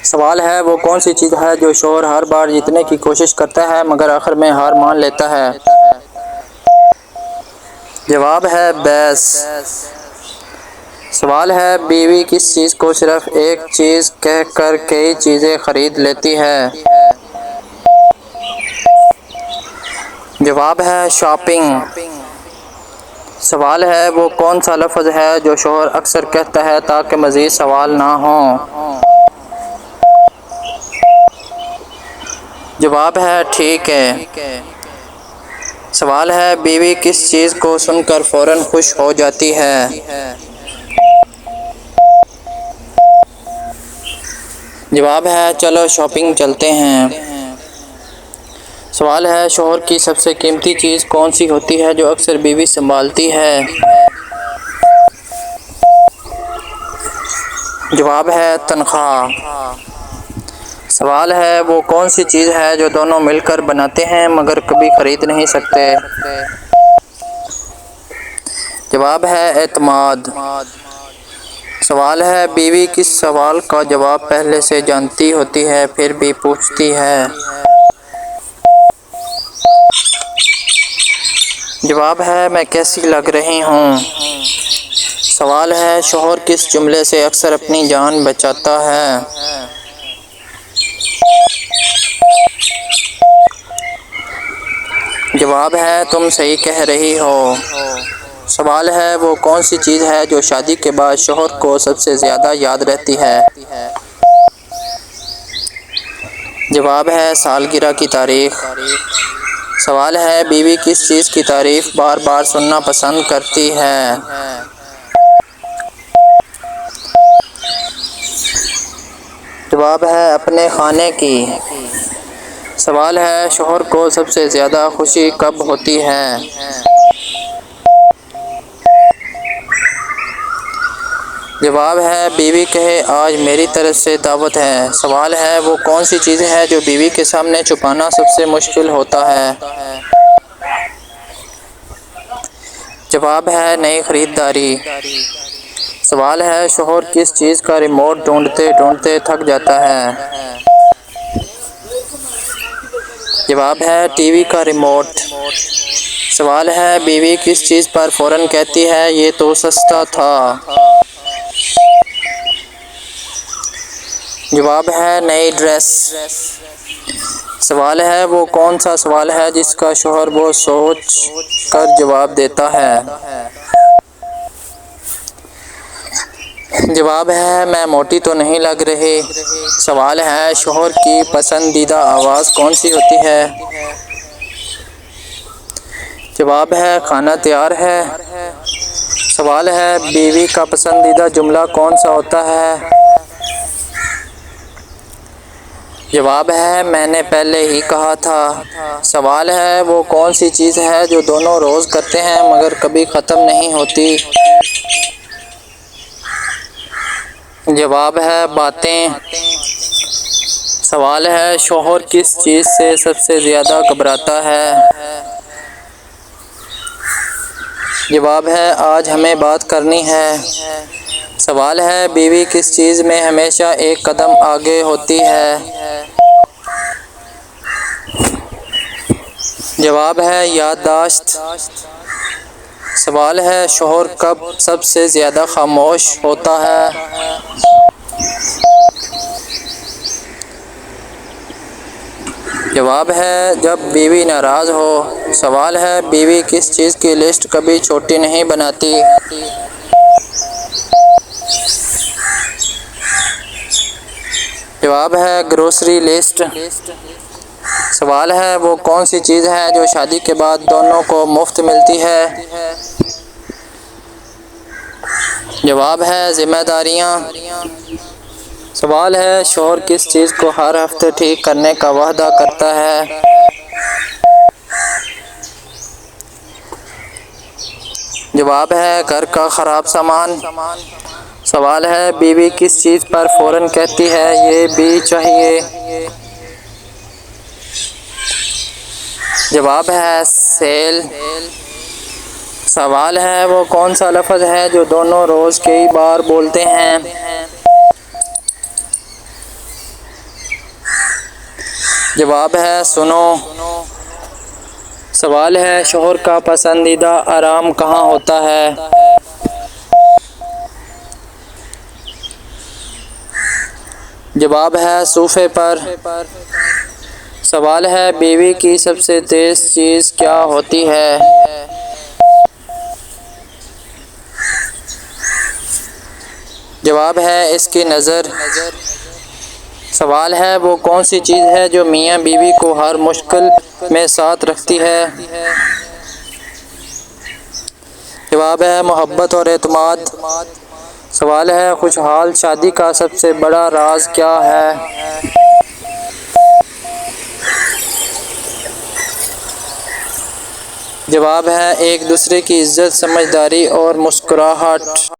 सवाल है वो कौन सी चीज़ है जो शोहर हर बार जीतने की कोशिश करता है मगर आखिर में हार मान लेता है। जवाब है बहस। सवाल है बीवी किस चीज़ को सिर्फ एक चीज़ कह कर कई चीज़ें खरीद लेती है। जवाब है शॉपिंग। सवाल है वो कौन सा लफ्ज़ है जो शोहर अक्सर कहता है ताकि मज़ीद सवाल ना हो। जवाब है ठीक है। सवाल है बीवी किस चीज़ को सुनकर फ़ौरन खुश हो जाती है। जवाब है चलो शॉपिंग चलते हैं। सवाल है शोहर की सबसे कीमती चीज़ कौन सी होती है जो अक्सर बीवी संभालती है। जवाब है तनख्वाह। सवाल है वो कौन सी चीज़ है जो दोनों मिलकर बनाते हैं मगर कभी खरीद नहीं सकते। जवाब है एतमाद। सवाल है बीवी किस सवाल का जवाब पहले से जानती होती है फिर भी पूछती है। जवाब है मैं कैसी लग रही हूँ। सवाल है शोहर किस जुमले से अक्सर अपनी जान बचाता है। जवाब है तुम सही कह रही हो। सवाल है वो कौन सी चीज़ है जो शादी के बाद शोहर को सबसे ज़्यादा याद रहती है। जवाब है सालगिरह की तारीख। सवाल है बीवी किस चीज़ की तारीफ बार बार सुनना पसंद करती है। जवाब है अपने खाने की। सवाल है शोहर को सबसे ज़्यादा खुशी कब होती है। जवाब है बीवी कहे आज मेरी तरफ से दावत है। सवाल है वो कौन सी चीज़ है जो बीवी के सामने छुपाना सबसे मुश्किल होता है। जवाब है नई खरीदारी। सवाल है शोहर किस चीज़ का रिमोट ढूंढते ढूंढते थक जाता है। जवाब है टीवी का रिमोट। सवाल है बीवी किस चीज़ पर फ़ौरन कहती है ये तो सस्ता था। जवाब है नई ड्रेस। सवाल है वो कौन सा सवाल है जिसका शोहर वो सोच कर जवाब देता है। जवाब है मैं मोटी तो नहीं लग रही। सवाल है शोहर की पसंदीदा आवाज़ कौन सी होती है। जवाब है खाना तैयार है। सवाल है बीवी का पसंदीदा जुमला कौन सा होता है। जवाब है मैंने पहले ही कहा था। सवाल है वो कौन सी चीज़ है जो दोनों रोज़ करते हैं मगर कभी ख़त्म नहीं होती। जवाब है बातें। सवाल है शोहर किस चीज़ से सबसे ज़्यादा घबराता है। जवाब है आज हमें बात करनी है। सवाल है बीवी किस चीज़ में हमेशा एक कदम आगे होती है। जवाब है याददाश्त। सवाल है शोहर कब सबसे ज़्यादा खामोश होता है। जवाब है जब बीवी नाराज़ हो। सवाल है बीवी किस चीज़ की लिस्ट कभी छोटी नहीं बनाती। जवाब है ग्रोसरी लिस्ट। सवाल है वो कौन सी चीज़ है जो शादी के बाद दोनों को मुफ्त मिलती है। जवाब है जिम्मेदारियाँ। सवाल है शोहर किस चीज़ को हर हफ्ते ठीक करने का वादा करता है। जवाब है घर का ख़राब सामान। सवाल है बीवी किस चीज़ पर फ़ौरन कहती है ये भी चाहिए। जवाब है सेल। सवाल है वो कौन सा लफ्ज़ है जो दोनों रोज़ कई बार बोलते हैं। जवाब है सुनो। सवाल है शोहर का पसंदीदा आराम कहाँ होता है? जवाब है सोफे पर। सवाल है बीवी की सबसे तेज चीज़ क्या होती है? जवाब है इसकी नज़र। सवाल है वो कौन सी चीज़ है जो मियाँ बीवी को हर मुश्किल में साथ रखती है? जवाब है मोहब्बत और एतमाद। सवाल है खुशहाल शादी का सबसे बड़ा राज क्या है? जवाब है एक दूसरे की इज्जत, समझदारी और मुस्कुराहट।